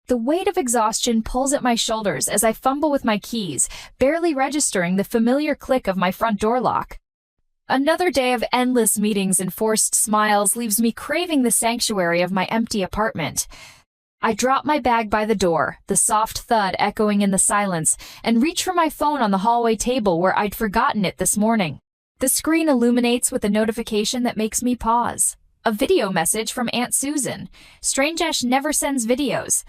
The weight of exhaustion pulls at my shoulders as I fumble with my keys, barely registering the familiar click of my front door lock. Another day of endless meetings and forced smiles leaves me craving the sanctuary of my empty apartment. I drop my bag by the door, the soft thud echoing in the silence, and reach for my phone on the hallway table where I'd forgotten it this morning. The screen illuminates with a notification that makes me pause. A video message from Aunt Susan. Strange never sends videos.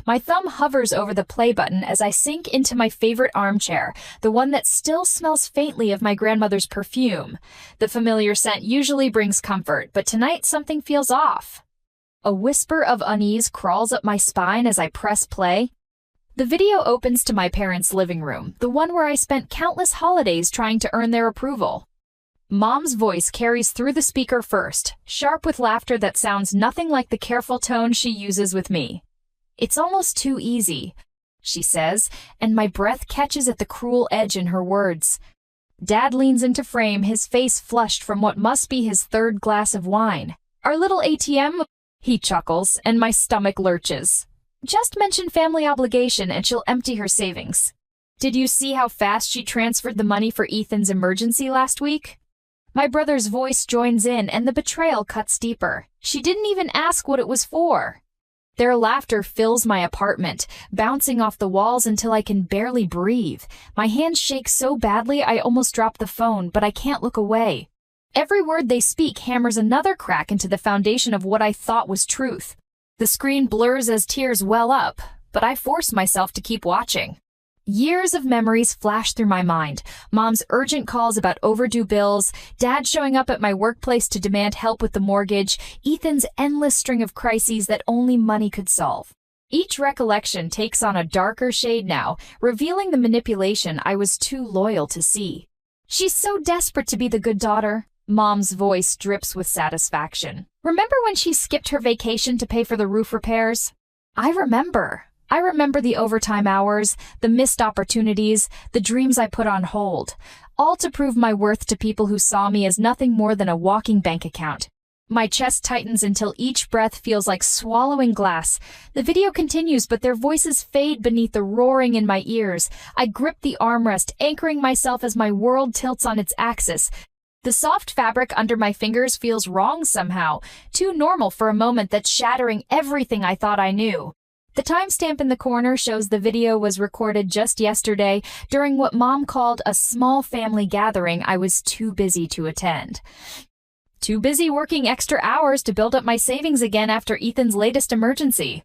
My thumb hovers over the play button as I sink into my favorite armchair, the one that still smells faintly of my grandmother's perfume. The familiar scent usually brings comfort, but tonight something feels off. A whisper of unease crawls up my spine as I press play. The video opens to my parents' living room, the one where I spent countless holidays trying to earn their approval. Mom's voice carries through the speaker first, sharp with laughter that sounds nothing like the careful tone she uses with me. "It's almost too easy," she says, and my breath catches at the cruel edge in her words. Dad leans into frame, his face flushed from what must be his third glass of wine. "Our little ATM?" He chuckles, and my stomach lurches. "Just mention family obligation and she'll empty her savings. Did you see how fast she transferred the money for Ethan's emergency last week?" My brother's voice joins in, and the betrayal cuts deeper. "She didn't even ask what it was for." Their laughter fills my apartment, bouncing off the walls until I can barely breathe. My hands shake so badly I almost drop the phone, but I can't look away. Every word they speak hammers another crack into the foundation of what I thought was truth. The screen blurs as tears well up, but I force myself to keep watching. Years of memories flash through my mind. Mom's urgent calls about overdue bills, Dad showing up at my workplace to demand help with the mortgage, Ethan's endless string of crises that only money could solve. Each recollection takes on a darker shade now, revealing the manipulation I was too loyal to see. "She's so desperate to be the good daughter." Mom's voice drips with satisfaction. "Remember when she skipped her vacation to pay for the roof repairs?" I remember the overtime hours, the missed opportunities, the dreams I put on hold, all to prove my worth to people who saw me as nothing more than a walking bank account. My chest tightens until each breath feels like swallowing glass. The video continues, but their voices fade beneath the roaring in my ears. I grip the armrest, anchoring myself as my world tilts on its axis. The soft fabric under my fingers feels wrong somehow, too normal for a moment that's shattering everything I thought I knew. The timestamp in the corner shows the video was recorded just yesterday during what Mom called a small family gathering I was too busy to attend. Too busy working extra hours to build up my savings again after Ethan's latest emergency.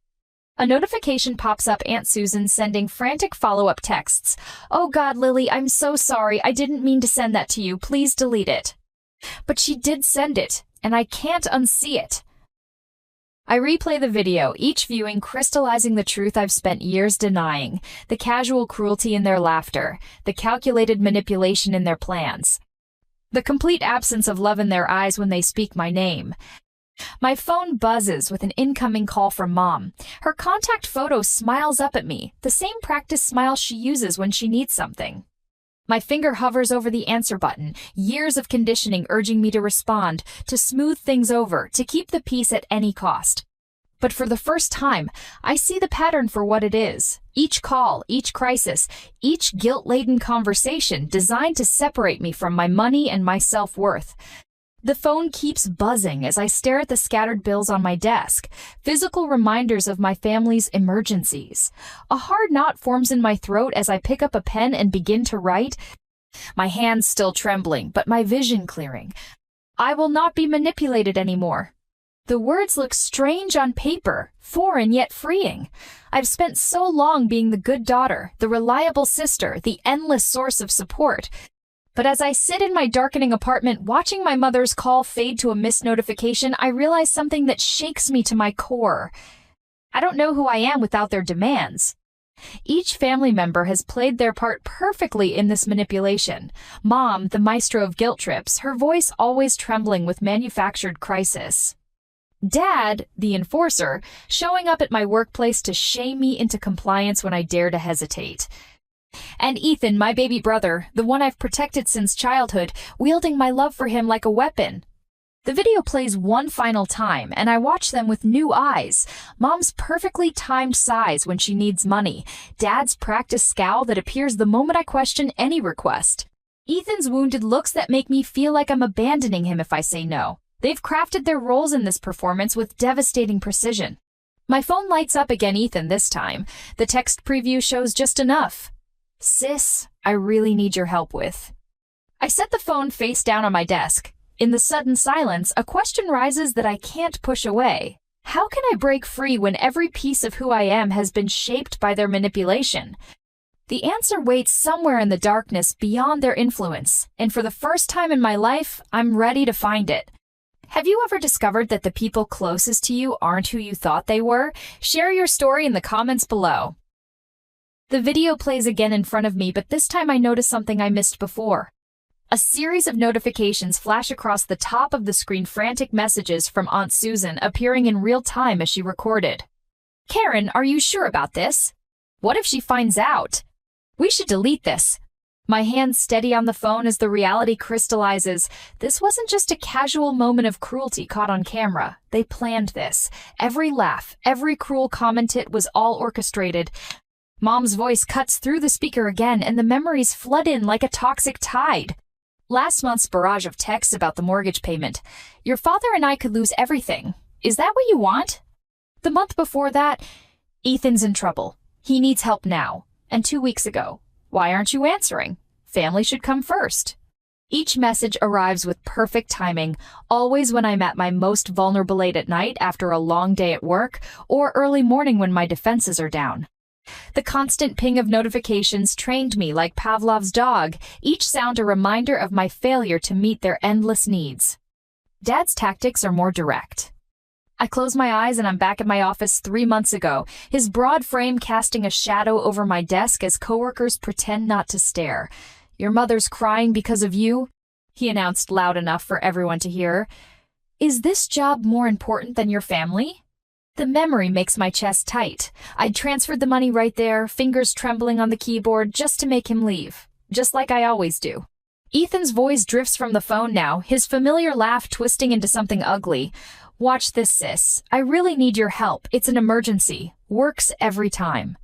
A notification pops up, Aunt Susan sending frantic follow-up texts. "Oh God, Lily, I'm so sorry. I didn't mean to send that to you. Please delete it." But she did send it, and I can't unsee it. I replay the video, each viewing crystallizing the truth I've spent years denying, the casual cruelty in their laughter, the calculated manipulation in their plans, the complete absence of love in their eyes when they speak my name. My phone buzzes with an incoming call from Mom. Her contact photo smiles up at me, the same practice smile she uses when she needs something. My finger hovers over the answer button, years of conditioning urging me to respond, to smooth things over, to keep the peace at any cost. But for the first time, I see the pattern for what it is. Each call, each crisis, each guilt-laden conversation designed to separate me from my money and my self-worth. The phone keeps buzzing as I stare at the scattered bills on my desk, physical reminders of my family's emergencies. A hard knot forms in my throat as I pick up a pen and begin to write, my hands still trembling, but my vision clearing. I will not be manipulated anymore. The words look strange on paper, foreign yet freeing. I've spent so long being the good daughter, the reliable sister, the endless source of support. But as I sit in my darkening apartment watching my mother's call fade to a missed notification, I realize something that shakes me to my core. I don't know who I am without their demands. Each family member has played their part perfectly in this manipulation. Mom, the maestro of guilt trips, her voice always trembling with manufactured crisis. Dad, the enforcer, showing up at my workplace to shame me into compliance when I dare to hesitate. And Ethan, my baby brother, the one I've protected since childhood, wielding my love for him like a weapon. The video plays one final time, and I watch them with new eyes. Mom's perfectly timed sighs when she needs money. Dad's practiced scowl that appears the moment I question any request. Ethan's wounded looks that make me feel like I'm abandoning him if I say no. They've crafted their roles in this performance with devastating precision. My phone lights up again, Ethan this time. The text preview shows just enough. Sis, I really need your help with. I set the phone face down on my desk. In the sudden silence, a question rises that I can't push away. How can I break free when every piece of who I am has been shaped by their manipulation? The answer waits somewhere in the darkness beyond their influence, and for the first time in my life, I'm ready to find it. Have you ever discovered that the people closest to you aren't who you thought they were? Share your story in the comments below. The video plays again in front of me, but this time I notice something I missed before. A series of notifications flash across the top of the screen, frantic messages from Aunt Susan appearing in real time as she recorded. Karen, are you sure about this? What if she finds out? We should delete this. My hands steady on the phone as the reality crystallizes. This wasn't just a casual moment of cruelty caught on camera. They planned this. Every laugh, every cruel comment, it was all orchestrated. Mom's voice cuts through the speaker again, and the memories flood in like a toxic tide. Last month's barrage of texts about the mortgage payment. Your father and I could lose everything. Is that what you want? The month before that, Ethan's in trouble. He needs help now. And 2 weeks ago, why aren't you answering? Family should come first. Each message arrives with perfect timing, always when I'm at my most vulnerable, late at night after a long day at work, or early morning when my defenses are down. The constant ping of notifications trained me like Pavlov's dog, each sound a reminder of my failure to meet their endless needs. Dad's tactics are more direct. I close my eyes and I'm back at my office 3 months ago, his broad frame casting a shadow over my desk as coworkers pretend not to stare. Your mother's crying because of you, he announced loud enough for everyone to hear. Is this job more important than your family? The memory makes my chest tight. I'd transferred the money right there, fingers trembling on the keyboard just to make him leave, just like I always do. Ethan's voice drifts from the phone now, his familiar laugh twisting into something ugly. Watch this, sis. I really need your help. It's an emergency. Works every time.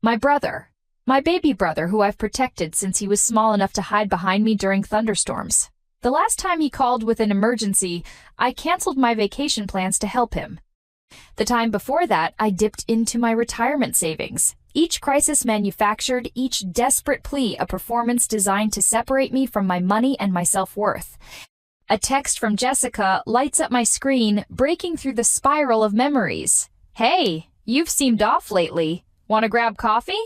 My brother. My baby brother, who I've protected since he was small enough to hide behind me during thunderstorms. The last time he called with an emergency, I canceled my vacation plans to help him. The time before that, I dipped into my retirement savings. Each crisis manufactured, each desperate plea a performance designed to separate me from my money and my self-worth. A text from Jessica lights up my screen, breaking through the spiral of memories. Hey, you've seemed off lately. Want to grab coffee?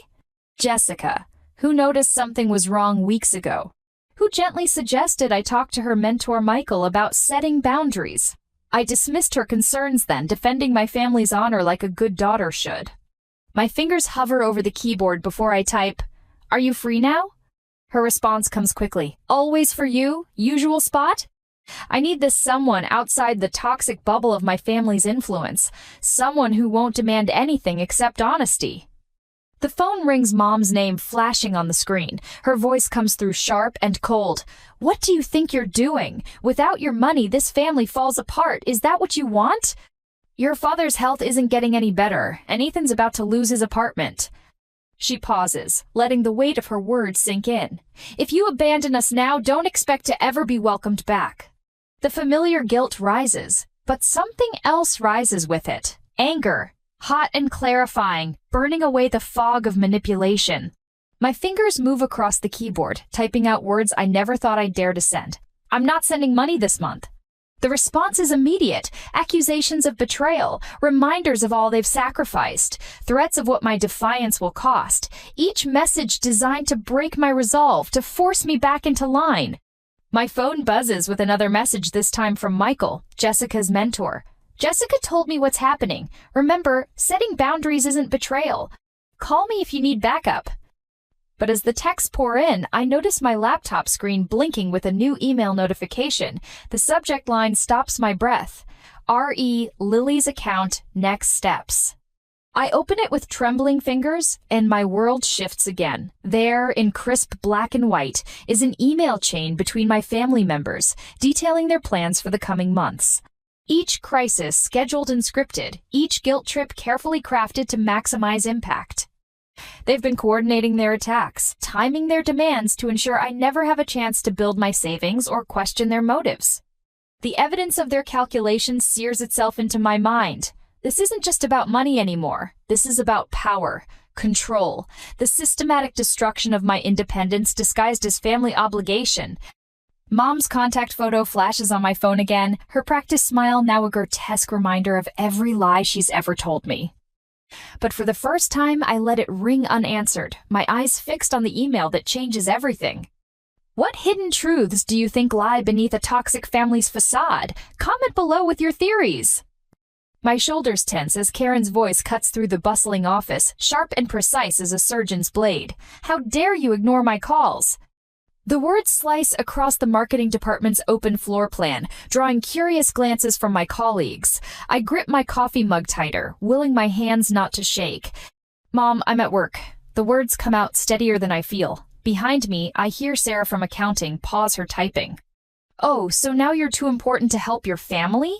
Jessica, who noticed something was wrong weeks ago. Who gently suggested I talk to her mentor Michael about setting boundaries. I dismissed her concerns then, defending my family's honor like a good daughter should. My fingers hover over the keyboard before I type, "Are you free now?" Her response comes quickly. "Always for you? Usual spot?" I need this someone outside the toxic bubble of my family's influence. Someone who won't demand anything except honesty. The phone rings, Mom's name flashing on the screen. Her voice comes through sharp and cold. "What do you think you're doing? Without your money, this family falls apart. Is that what you want? Your father's health isn't getting any better, and Ethan's about to lose his apartment." She pauses, letting the weight of her words sink in. "If you abandon us now, don't expect to ever be welcomed back." The familiar guilt rises, but something else rises with it. Anger. Hot and clarifying, burning away the fog of manipulation. My fingers move across the keyboard, typing out words I never thought I'd dare to send. "I'm not sending money this month." The response is immediate. Accusations of betrayal, reminders of all they've sacrificed, threats of what my defiance will cost. Each message designed to break my resolve, to force me back into line. My phone buzzes with another message, this time from Michael, Jessica's mentor. "Jessica told me what's happening. Remember, setting boundaries isn't betrayal. Call me if you need backup." But as the texts pour in, I notice my laptop screen blinking with a new email notification. The subject line stops my breath. R.E. Lily's account, next steps. I open it with trembling fingers, and my world shifts again. There, in crisp black and white, is an email chain between my family members, detailing their plans for the coming months. Each crisis scheduled and scripted, each guilt trip carefully crafted to maximize impact. They've been coordinating their attacks, timing their demands to ensure I never have a chance to build my savings or question their motives. The evidence of their calculations sears itself into my mind. This isn't just about money anymore. This is about power, control, the systematic destruction of my independence disguised as family obligation. Mom's contact photo flashes on my phone again, her practiced smile now a grotesque reminder of every lie she's ever told me. But for the first time, I let it ring unanswered, my eyes fixed on the email that changes everything. What hidden truths do you think lie beneath a toxic family's facade? Comment below with your theories. My shoulders tense as Karen's voice cuts through the bustling office, sharp and precise as a surgeon's blade. How dare you ignore my calls? The words slice across the marketing department's open floor plan, drawing curious glances from my colleagues. I grip my coffee mug tighter, willing my hands not to shake. Mom, I'm at work. The words come out steadier than I feel. Behind me, I hear Sarah from accounting pause her typing. Oh, so now you're too important to help your family?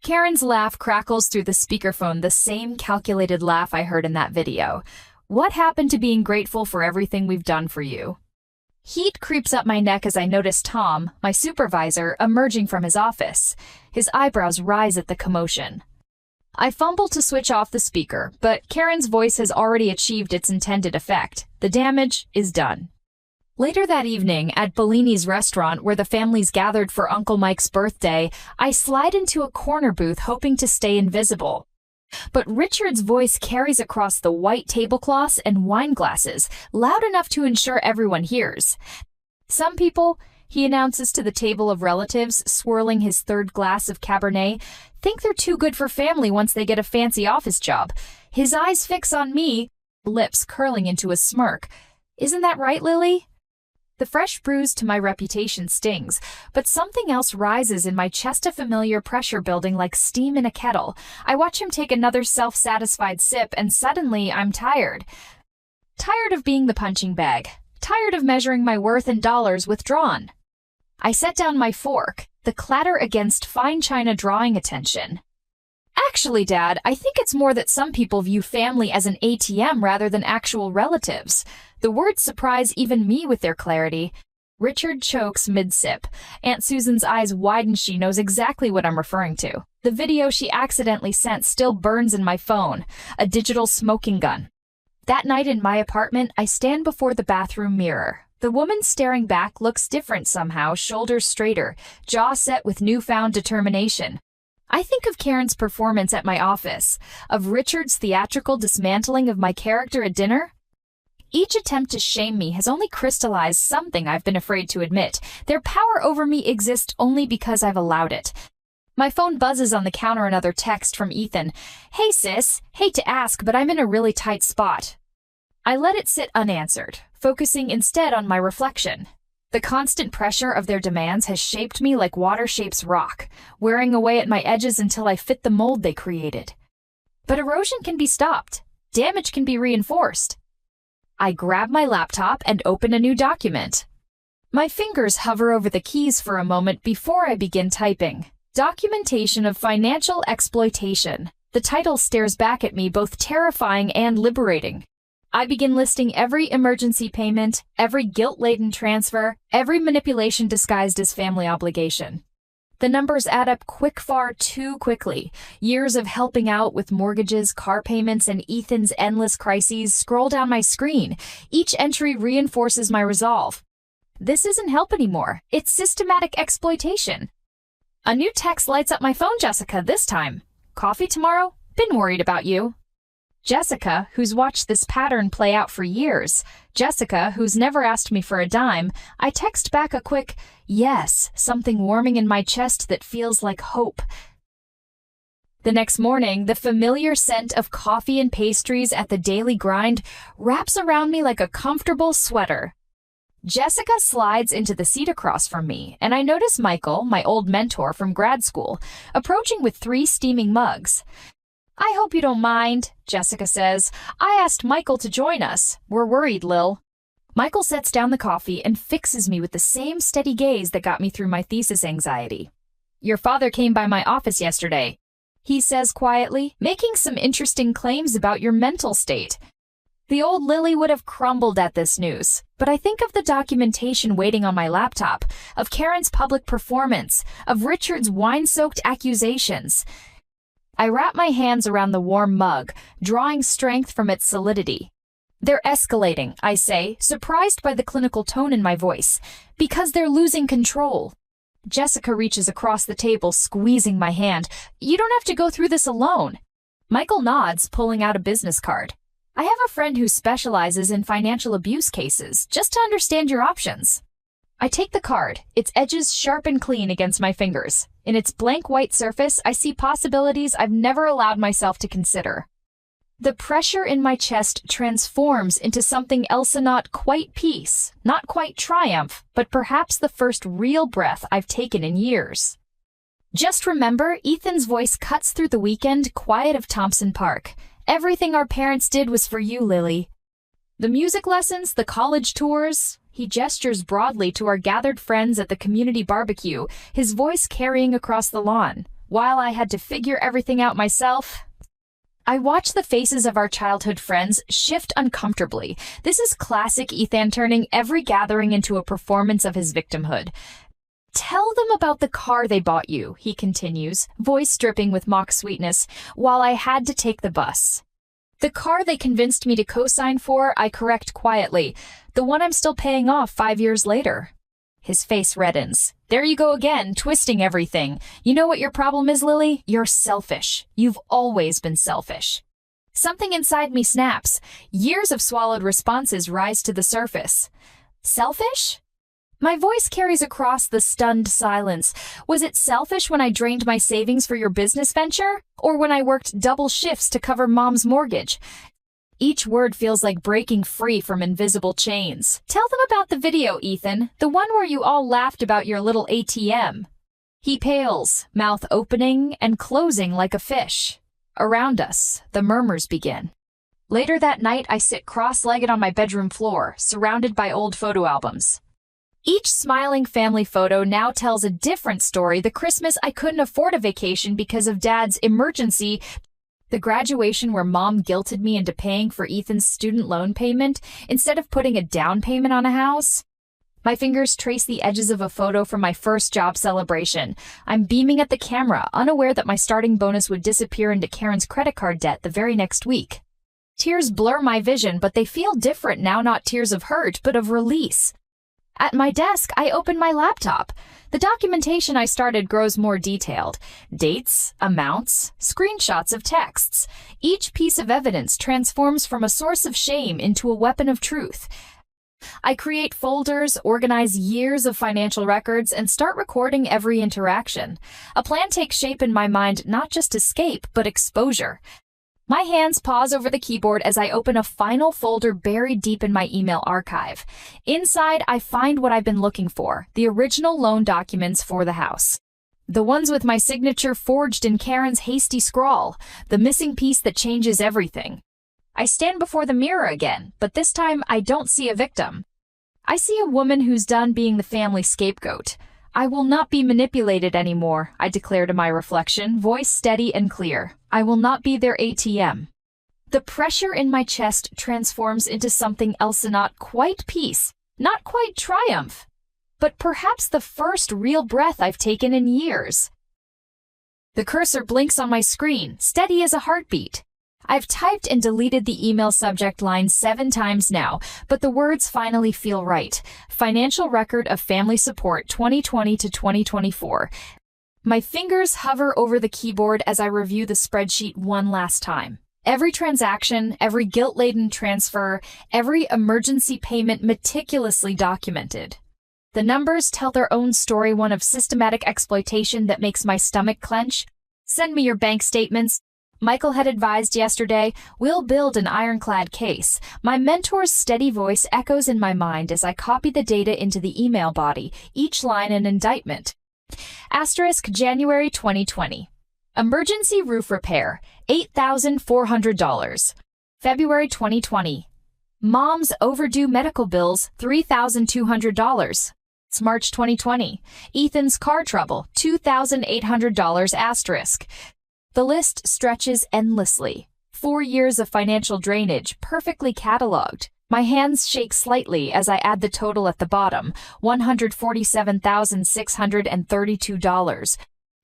Karen's laugh crackles through the speakerphone, the same calculated laugh I heard in that video. What happened to being grateful for everything we've done for you? Heat creeps up my neck as I notice Tom, my supervisor, emerging from his office. His eyebrows rise at the commotion. I fumble to switch off the speaker, but Karen's voice has already achieved its intended effect. The damage is done. Later that evening, at Bellini's restaurant where the families gathered for Uncle Mike's birthday, I slide into a corner booth hoping to stay invisible. But Richard's voice carries across the white tablecloths and wine glasses, loud enough to ensure everyone hears. Some people, he announces to the table of relatives, swirling his third glass of Cabernet, think they're too good for family once they get a fancy office job. His eyes fix on me, lips curling into a smirk. Isn't that right, Lily? The fresh bruise to my reputation stings, but something else rises in my chest, a familiar pressure building like steam in a kettle. I watch him take another self-satisfied sip, and suddenly I'm tired. Tired of being the punching bag. Tired of measuring my worth in dollars withdrawn. I set down my fork, the clatter against fine china drawing attention. Actually, Dad, I think it's more that some people view family as an ATM rather than actual relatives. The words surprise even me with their clarity. Richard chokes mid-sip. Aunt Susan's eyes widen. She knows exactly what I'm referring to. The video she accidentally sent still burns in my phone. A digital smoking gun. That night in my apartment, I stand before the bathroom mirror. The woman staring back looks different somehow, shoulders straighter, jaw set with newfound determination. I think of Karen's performance at my office, of Richard's theatrical dismantling of my character at dinner. Each attempt to shame me has only crystallized something I've been afraid to admit. Their power over me exists only because I've allowed it. My phone buzzes on the counter, another text from Ethan. Hey sis, hate to ask, but I'm in a really tight spot. I let it sit unanswered, focusing instead on my reflection. The constant pressure of their demands has shaped me like water shapes rock, wearing away at my edges until I fit the mold they created. But erosion can be stopped. Damage can be reinforced. I grab my laptop and open a new document. My fingers hover over the keys for a moment before I begin typing. Documentation of financial exploitation. The title stares back at me, both terrifying and liberating. I begin listing every emergency payment, every guilt-laden transfer, every manipulation disguised as family obligation. The numbers add up far too quickly. Years of helping out with mortgages, car payments, and Ethan's endless crises scroll down my screen. Each entry reinforces my resolve. This isn't help anymore. It's systematic exploitation. A new text lights up my phone, Jessica, this time. Coffee tomorrow? Been worried about you. Jessica, who's watched this pattern play out for years. Jessica, who's never asked me for a dime. I text back a quick, yes, something warming in my chest that feels like hope. The next morning, the familiar scent of coffee and pastries at the daily grind wraps around me like a comfortable sweater. Jessica slides into the seat across from me, and I notice Michael, my old mentor from grad school, approaching with 3 steaming mugs. I hope you don't mind, Jessica says. I asked Michael to join us. We're worried, Lil. Michael sets down the coffee and fixes me with the same steady gaze that got me through my thesis anxiety. Your father came by my office yesterday, he says quietly, making some interesting claims about your mental state. The old Lily would have crumbled at this news, but I think of the documentation waiting on my laptop, of Karen's public performance, of Richard's wine-soaked accusations. I wrap my hands around the warm mug, drawing strength from its solidity. They're escalating, I say, surprised by the clinical tone in my voice, because they're losing control. Jessica reaches across the table, squeezing my hand. You don't have to go through this alone. Michael nods, pulling out a business card. I have a friend who specializes in financial abuse cases, just to understand your options. I take the card, its edges sharp and clean against my fingers. In its blank white surface, I see possibilities I've never allowed myself to consider. The pressure in my chest transforms into something else, not quite peace, not quite triumph, but perhaps the first real breath I've taken in years. Just remember, Ethan's voice cuts through the weekend quiet of Thompson Park. Everything our parents did was for you, Lily. The music lessons, the college tours. He gestures broadly to our gathered friends at the community barbecue, his voice carrying across the lawn. While I had to figure everything out myself, I watch the faces of our childhood friends shift uncomfortably. This is classic Ethan turning every gathering into a performance of his victimhood. Tell them about the car they bought you, he continues, voice dripping with mock sweetness, while I had to take the bus. The car they convinced me to co-sign for, I correct quietly. The one I'm still paying off 5 years later. His face reddens. There you go again, twisting everything. You know what your problem is, Lily? You're selfish. You've always been selfish. Something inside me snaps. Years of swallowed responses rise to the surface. Selfish? My voice carries across the stunned silence. Was it selfish when I drained my savings for your business venture? Or when I worked double shifts to cover Mom's mortgage? Each word feels like breaking free from invisible chains. Tell them about the video, Ethan, the one where you all laughed about your little ATM. He pales, mouth opening and closing like a fish. Around us, the murmurs begin. Later that night, I sit cross-legged on my bedroom floor, surrounded by old photo albums. Each smiling family photo now tells a different story. The Christmas I couldn't afford a vacation because of Dad's emergency. The graduation where Mom guilted me into paying for Ethan's student loan payment instead of putting a down payment on a house. My fingers trace the edges of a photo from my first job celebration. I'm beaming at the camera, unaware that my starting bonus would disappear into Karen's credit card debt the very next week. Tears blur my vision, but they feel different now, not tears of hurt, but of release. At my desk, I open my laptop. The documentation I started grows more detailed. Dates, amounts, screenshots of texts. Each piece of evidence transforms from a source of shame into a weapon of truth. I create folders, organize years of financial records, and start recording every interaction. A plan takes shape in my mind, not just escape, but exposure. My hands pause over the keyboard as I open a final folder buried deep in my email archive. Inside, I find what I've been looking for, the original loan documents for the house. The ones with my signature forged in Karen's hasty scrawl, the missing piece that changes everything. I stand before the mirror again, but this time I don't see a victim. I see a woman who's done being the family scapegoat. I will not be manipulated anymore, I declare to my reflection, voice steady and clear. I will not be their ATM. The pressure in my chest transforms into something else, not quite peace, not quite triumph, but perhaps the first real breath I've taken in years. The cursor blinks on my screen, steady as a heartbeat. I've typed and deleted the email subject line 7 times now, but the words finally feel right. Financial record of family support 2020 to 2024. My fingers hover over the keyboard as I review the spreadsheet one last time. Every transaction, every guilt-laden transfer, every emergency payment meticulously documented. The numbers tell their own story, one of systematic exploitation that makes my stomach clench. Send me your bank statements. Michael had advised yesterday, we'll build an ironclad case. My mentor's steady voice echoes in my mind as I copy the data into the email body, each line an indictment. Asterisk January 2020. Emergency roof repair, $8,400. February 2020. Mom's overdue medical bills, $3,200. It's March 2020. Ethan's car trouble, $2,800 asterisk. The list stretches endlessly. 4 years of financial drainage, perfectly cataloged. My hands shake slightly as I add the total at the bottom, $147,632.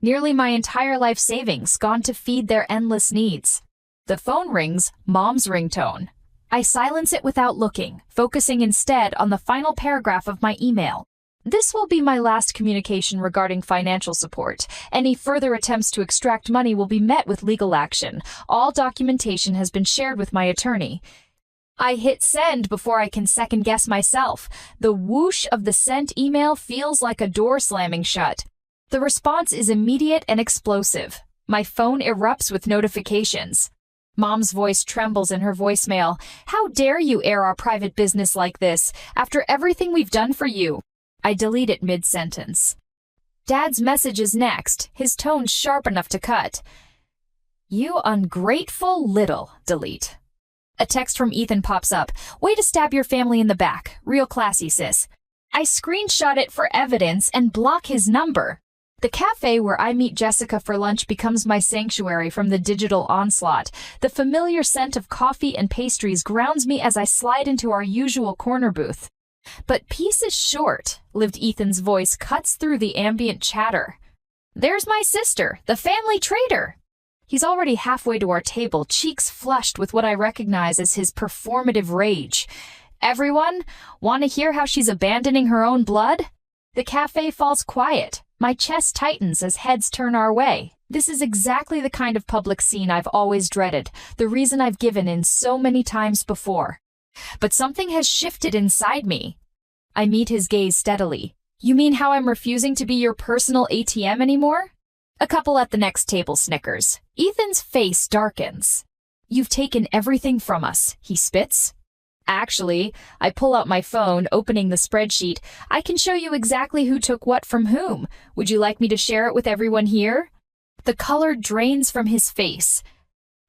Nearly my entire life savings gone to feed their endless needs. The phone rings, Mom's ringtone. I silence it without looking, focusing instead on the final paragraph of my email. This will be my last communication regarding financial support. Any further attempts to extract money will be met with legal action. All documentation has been shared with my attorney. I hit send before I can second-guess myself. The whoosh of the sent email feels like a door slamming shut. The response is immediate and explosive. My phone erupts with notifications. Mom's voice trembles in her voicemail. How dare you air our private business like this, after everything we've done for you? I delete it mid-sentence. Dad's message is next, his tone sharp enough to cut. You ungrateful little, delete. A text from Ethan pops up. Way to stab your family in the back. Real classy, sis. I screenshot it for evidence and block his number. The cafe where I meet Jessica for lunch becomes my sanctuary from the digital onslaught. The familiar scent of coffee and pastries grounds me as I slide into our usual corner booth. But peace is short, lived Ethan's voice cuts through the ambient chatter. There's my sister, the family traitor. He's already halfway to our table, cheeks flushed with what I recognize as his performative rage. Everyone, want to hear how she's abandoning her own blood? The cafe falls quiet. My chest tightens as heads turn our way. This is exactly the kind of public scene I've always dreaded, the reason I've given in so many times before. But something has shifted inside me. I meet his gaze steadily. You mean how I'm refusing to be your personal ATM anymore? A couple at the next table snickers. Ethan's face darkens. You've taken everything from us, he spits. Actually, I pull out my phone, opening the spreadsheet. I can show you exactly who took what from whom. Would you like me to share it with everyone here? The color drains from his face.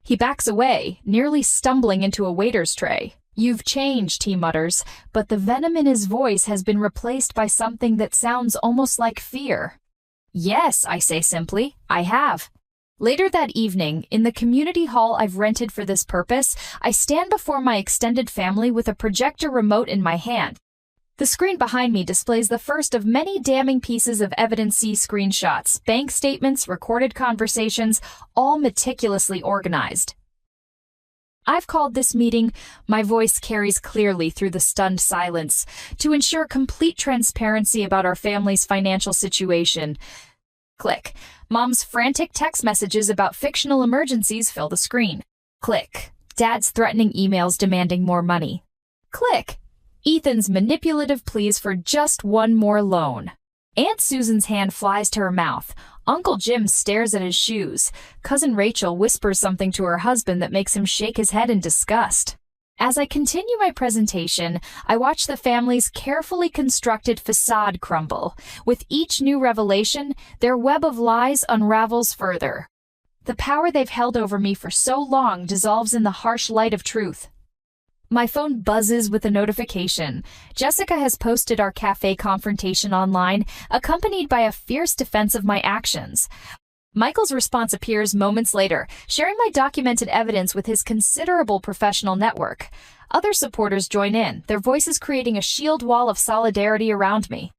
He backs away, nearly stumbling into a waiter's tray. You've changed, he mutters, but the venom in his voice has been replaced by something that sounds almost like fear. Yes, I say simply, I have. Later that evening, in the community hall I've rented for this purpose, I stand before my extended family with a projector remote in my hand. The screen behind me displays the first of many damning pieces of evidence. See screenshots, bank statements, recorded conversations, all meticulously organized. I've called this meeting, my voice carries clearly through the stunned silence, to ensure complete transparency about our family's financial situation. Click. Mom's frantic text messages about fictional emergencies fill the screen. Click. Dad's threatening emails demanding more money. Click. Ethan's manipulative pleas for just one more loan. Aunt Susan's hand flies to her mouth. Uncle Jim stares at his shoes. Cousin Rachel whispers something to her husband that makes him shake his head in disgust. As I continue my presentation, I watch the family's carefully constructed facade crumble. With each new revelation, their web of lies unravels further. The power they've held over me for so long dissolves in the harsh light of truth. My phone buzzes with a notification. Jessica has posted our cafe confrontation online, accompanied by a fierce defense of my actions. Michael's response appears moments later, sharing my documented evidence with his considerable professional network. Other supporters join in, their voices creating a shield wall of solidarity around me.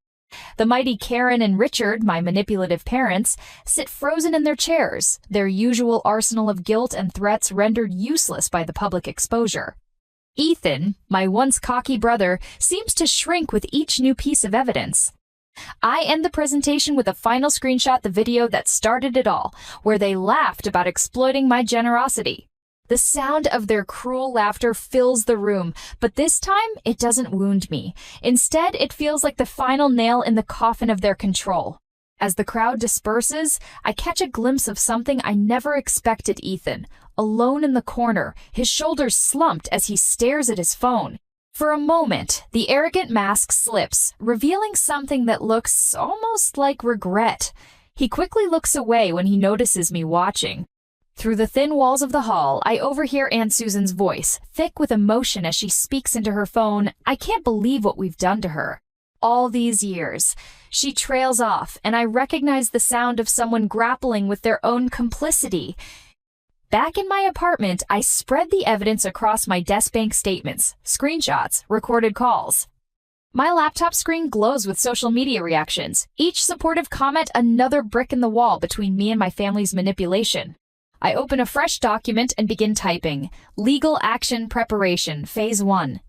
The mighty Karen and Richard, my manipulative parents, sit frozen in their chairs, their usual arsenal of guilt and threats rendered useless by the public exposure. Ethan, my once cocky brother, seems to shrink with each new piece of evidence. I end the presentation with a final screenshot, the video that started it all, where they laughed about exploiting my generosity. The sound of their cruel laughter fills the room, but this time it doesn't wound me. Instead, it feels like the final nail in the coffin of their control. As the crowd disperses, I catch a glimpse of something I never expected. Ethan, alone in the corner, his shoulders slumped as he stares at his phone. For a moment, the arrogant mask slips, revealing something that looks almost like regret. He quickly looks away when he notices me watching. Through the thin walls of the hall, I overhear Aunt Susan's voice, thick with emotion as she speaks into her phone. I can't believe what we've done to her. All these years. She trails off, and I recognize the sound of someone grappling with their own complicity. Back in my apartment, I spread the evidence across my desk: bank statements, screenshots, recorded calls. My laptop screen glows with social media reactions, each supportive comment another brick in the wall between me and my family's manipulation. I open a fresh document and begin typing. Legal action preparation, phase 1.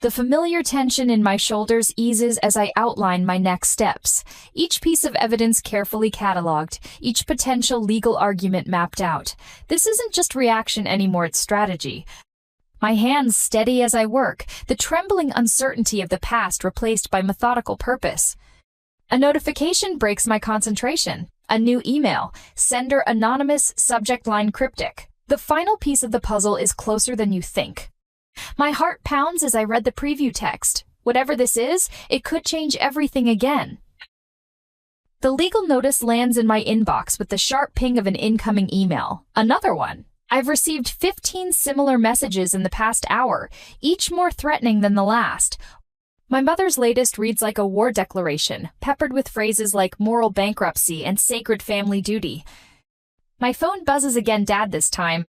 The familiar tension in my shoulders eases as I outline my next steps. Each piece of evidence carefully cataloged, each potential legal argument mapped out. This isn't just reaction anymore, it's strategy. My hands steady as I work, the trembling uncertainty of the past replaced by methodical purpose. A notification breaks my concentration. A new email. Sender anonymous, subject line cryptic. The final piece of the puzzle is closer than you think. My heart pounds as I read the preview text. Whatever this is, it could change everything again. The legal notice lands in my inbox with the sharp ping of an incoming email. Another one. I've received 15 similar messages in the past hour, each more threatening than the last. My mother's latest reads like a war declaration, peppered with phrases like moral bankruptcy and sacred family duty. My phone buzzes again, Dad this time.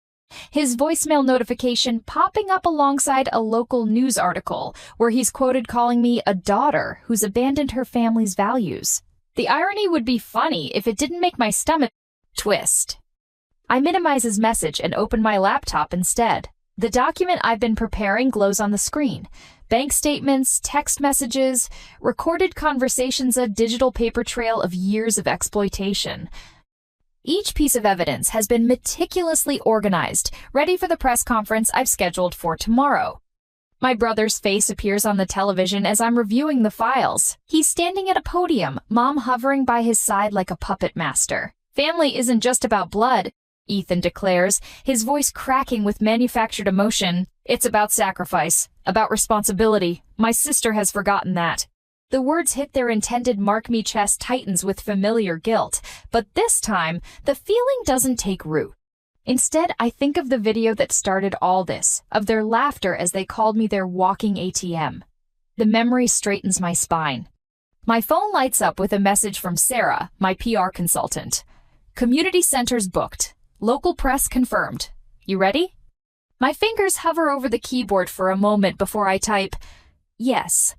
His voicemail notification popping up alongside a local news article where he's quoted calling me a daughter who's abandoned her family's values. The irony would be funny if it didn't make my stomach twist. I minimize his message and open my laptop instead. The document I've been preparing glows on the screen. Bank statements, text messages, recorded conversations, a digital paper trail of years of exploitation. Each piece of evidence has been meticulously organized, ready for the press conference I've scheduled for tomorrow. My brother's face appears on the television as I'm reviewing the files. He's standing at a podium, Mom hovering by his side like a puppet master. Family isn't just about blood, Ethan declares, his voice cracking with manufactured emotion. It's about sacrifice, about responsibility. My sister has forgotten that. The words hit their intended mark. Me chest tightens with familiar guilt, but this time, the feeling doesn't take root. Instead, I think of the video that started all this, of their laughter as they called me their walking ATM. The memory straightens my spine. My phone lights up with a message from Sarah, my PR consultant. Community centers booked. Local press confirmed. You ready? My fingers hover over the keyboard for a moment before I type, yes.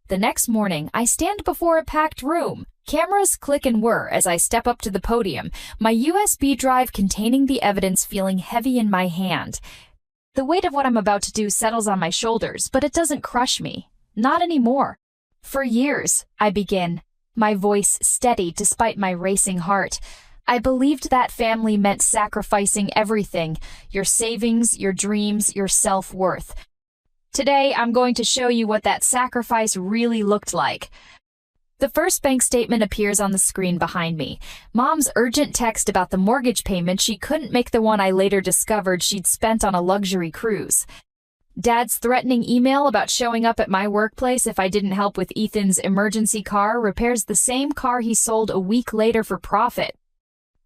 The next morning, I stand before a packed room. Cameras click and whir as I step up to the podium, my USB drive containing the evidence feeling heavy in my hand. The weight of what I'm about to do settles on my shoulders, but it doesn't crush me. Not anymore. For years, I begin, my voice steady despite my racing heart. I believed that family meant sacrificing everything, your savings, your dreams, your self-worth. Today, I'm going to show you what that sacrifice really looked like. The first bank statement appears on the screen behind me. Mom's urgent text about the mortgage payment she couldn't make, the one I later discovered she'd spent on a luxury cruise. Dad's threatening email about showing up at my workplace if I didn't help with Ethan's emergency car repairs the same car he sold a week later for profit.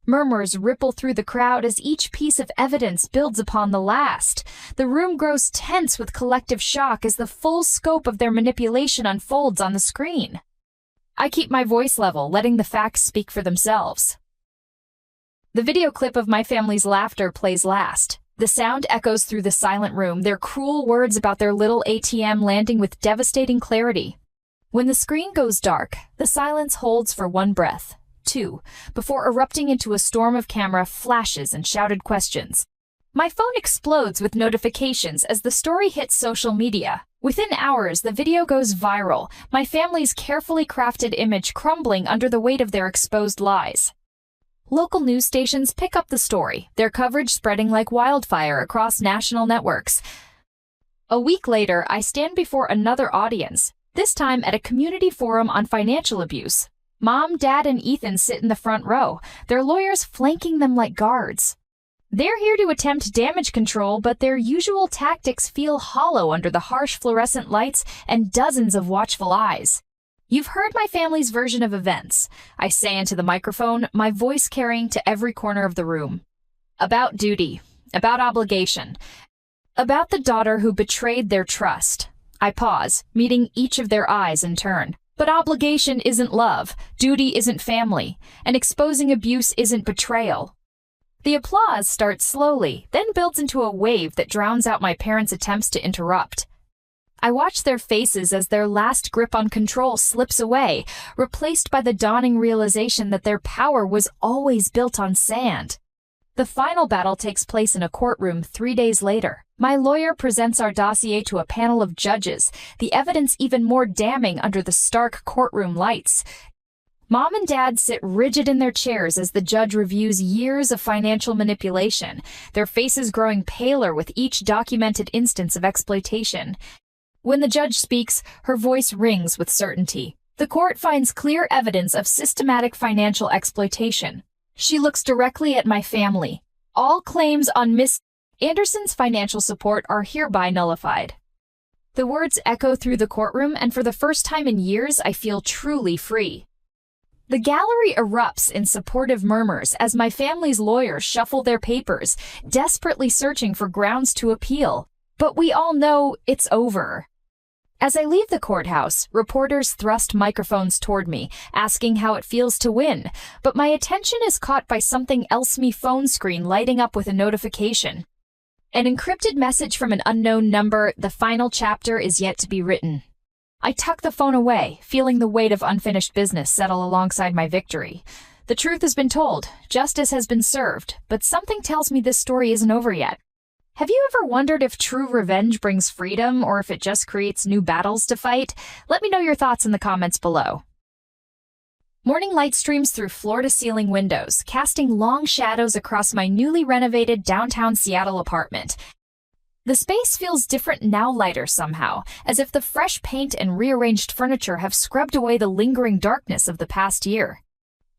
Murmurs ripple through the crowd as each piece of evidence builds upon the last. The room grows tense with collective shock as the full scope of their manipulation unfolds on the screen. I keep my voice level, letting the facts speak for themselves. The video clip of my family's laughter plays last. The sound echoes through the silent room, their cruel words about their little ATM landing with devastating clarity. When the screen goes dark, the silence holds for one breath. 2, before erupting into a storm of camera flashes and shouted questions. My phone explodes with notifications as the story hits social media. Within hours, the video goes viral, my family's carefully crafted image crumbling under the weight of their exposed lies. Local news stations pick up the story, their coverage spreading like wildfire across national networks. A week later, I stand before another audience, this time at a community forum on financial abuse. Mom, Dad, and Ethan sit in the front row, their lawyers flanking them like guards. They're here to attempt damage control, but their usual tactics feel hollow under the harsh fluorescent lights and dozens of watchful eyes. You've heard my family's version of events, I say into the microphone, my voice carrying to every corner of the room. About duty, about obligation, about the daughter who betrayed their trust. I pause, meeting each of their eyes in turn. But obligation isn't love, duty isn't family, and exposing abuse isn't betrayal. The applause starts slowly, then builds into a wave that drowns out my parents' attempts to interrupt. I watch their faces as their last grip on control slips away, replaced by the dawning realization that their power was always built on sand. The final battle takes place in a courtroom 3 days later. My lawyer presents our dossier to a panel of judges, the evidence even more damning under the stark courtroom lights. Mom and Dad sit rigid in their chairs as the judge reviews years of financial manipulation, their faces growing paler with each documented instance of exploitation. When the judge speaks, her voice rings with certainty. The court finds clear evidence of systematic financial exploitation. She looks directly at my family. All claims on Miss Anderson's financial support are hereby nullified. The words echo through the courtroom, and for the first time in years, I feel truly free. The gallery erupts in supportive murmurs as my family's lawyers shuffle their papers, desperately searching for grounds to appeal. But we all know it's over. As I leave the courthouse, reporters thrust microphones toward me, asking how it feels to win, but my attention is caught by something else. My phone screen lighting up with a notification. An encrypted message from an unknown number. The final chapter is yet to be written. I tuck the phone away, feeling the weight of unfinished business settle alongside my victory. The truth has been told, justice has been served, but something tells me this story isn't over yet. Have you ever wondered if true revenge brings freedom or if it just creates new battles to fight? Let me know your thoughts in the comments below. Morning light streams through floor-to-ceiling windows, casting long shadows across my newly renovated downtown Seattle apartment. The space feels different now, lighter somehow, as if the fresh paint and rearranged furniture have scrubbed away the lingering darkness of the past year.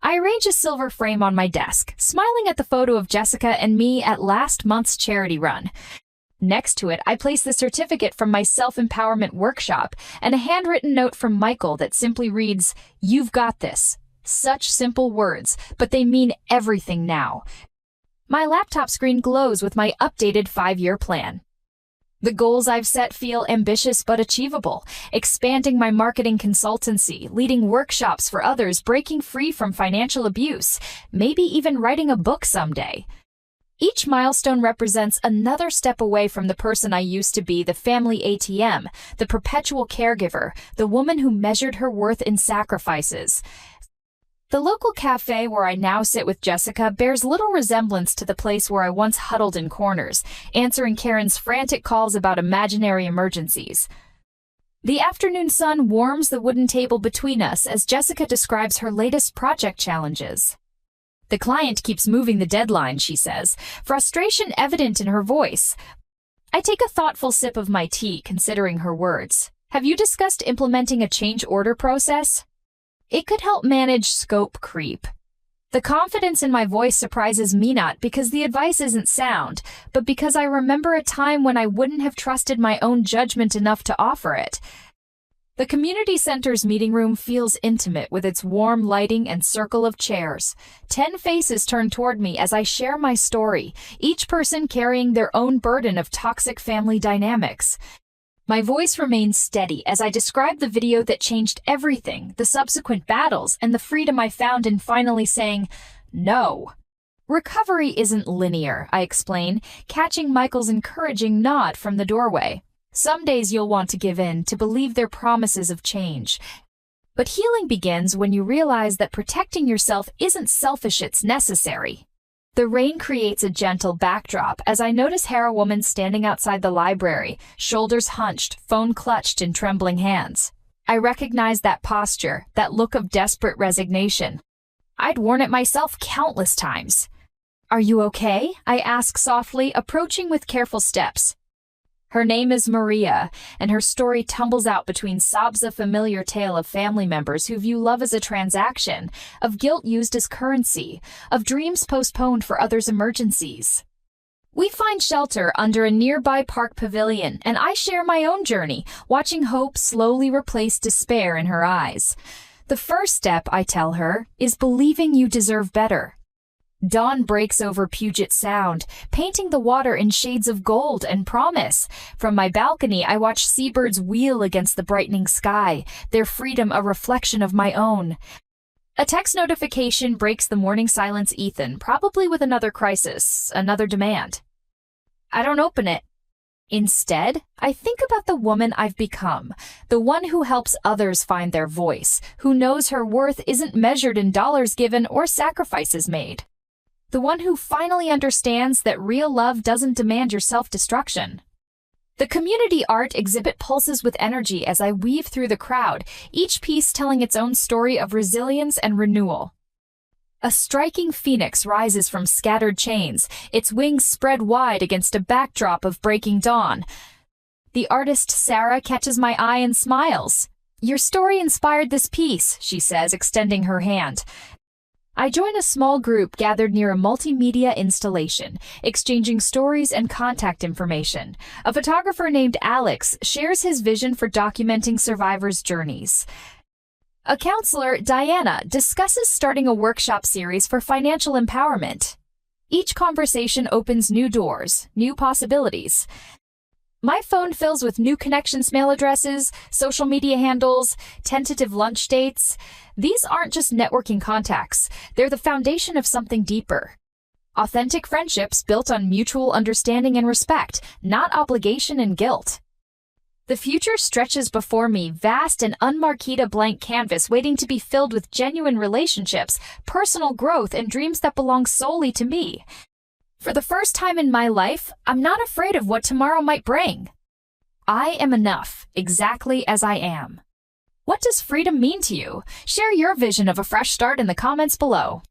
I arrange a silver frame on my desk, smiling at the photo of Jessica and me at last month's charity run. Next to it, I place the certificate from my self-empowerment workshop and a handwritten note from Michael that simply reads, "You've got this." Such simple words, but they mean everything now. My laptop screen glows with my updated 5-year plan. The goals I've set feel ambitious but achievable, expanding my marketing consultancy, leading workshops for others, breaking free from financial abuse, maybe even writing a book someday. Each milestone represents another step away from the person I used to be, the family ATM, the perpetual caregiver, the woman who measured her worth in sacrifices. The local cafe where I now sit with Jessica bears little resemblance to the place where I once huddled in corners, answering Karen's frantic calls about imaginary emergencies. The afternoon sun warms the wooden table between us as Jessica describes her latest project challenges. The client keeps moving the deadline, she says, frustration evident in her voice. I take a thoughtful sip of my tea, considering her words. Have you discussed implementing a change order process? It could help manage scope creep. The confidence in my voice surprises me, not because the advice isn't sound, but because I remember a time when I wouldn't have trusted my own judgment enough to offer it. The community center's meeting room feels intimate with its warm lighting and circle of chairs. 10 faces turn toward me as I share my story, each person carrying their own burden of toxic family dynamics. My voice remains steady as I describe the video that changed everything, the subsequent battles, and the freedom I found in finally saying, no. Recovery isn't linear, I explain, catching Michael's encouraging nod from the doorway. Some days you'll want to give in, to believe their promises of change. But healing begins when you realize that protecting yourself isn't selfish, it's necessary. The rain creates a gentle backdrop as I notice Hera woman standing outside the library, shoulders hunched, phone clutched in trembling hands. I recognize that posture, that look of desperate resignation. I'd worn it myself countless times. Are you okay? I ask softly, approaching with careful steps. Her name is Maria, and her story tumbles out between sobs, a familiar tale of family members who view love as a transaction, of guilt used as currency, of dreams postponed for others' emergencies. We find shelter under a nearby park pavilion, and I share my own journey, watching hope slowly replace despair in her eyes. The first step, I tell her, is believing you deserve better. Dawn breaks over Puget Sound, painting the water in shades of gold and promise. From my balcony, I watch seabirds wheel against the brightening sky, their freedom a reflection of my own. A text notification breaks the morning silence, Ethan, probably with another crisis, another demand. I don't open it. Instead, I think about the woman I've become, the one who helps others find their voice, who knows her worth isn't measured in dollars given or sacrifices made. The one who finally understands that real love doesn't demand your self-destruction. The community art exhibit pulses with energy as I weave through the crowd, each piece telling its own story of resilience and renewal. A striking phoenix rises from scattered chains, its wings spread wide against a backdrop of breaking dawn. The artist Sarah catches my eye and smiles. "Your story inspired this piece," she says, extending her hand. I join a small group gathered near a multimedia installation, exchanging stories and contact information. A photographer named Alex shares his vision for documenting survivors' journeys. A counselor, Diana, discusses starting a workshop series for financial empowerment. Each conversation opens new doors, new possibilities. My phone fills with new connections, mail addresses, social media handles, tentative lunch dates. These aren't just networking contacts. They're the foundation of something deeper. Authentic friendships built on mutual understanding and respect, not obligation and guilt. The future stretches before me, vast and unmarked, a blank canvas waiting to be filled with genuine relationships, personal growth, and dreams that belong solely to me. For the first time in my life, I'm not afraid of what tomorrow might bring. I am enough, exactly as I am. What does freedom mean to you? Share your vision of a fresh start in the comments below.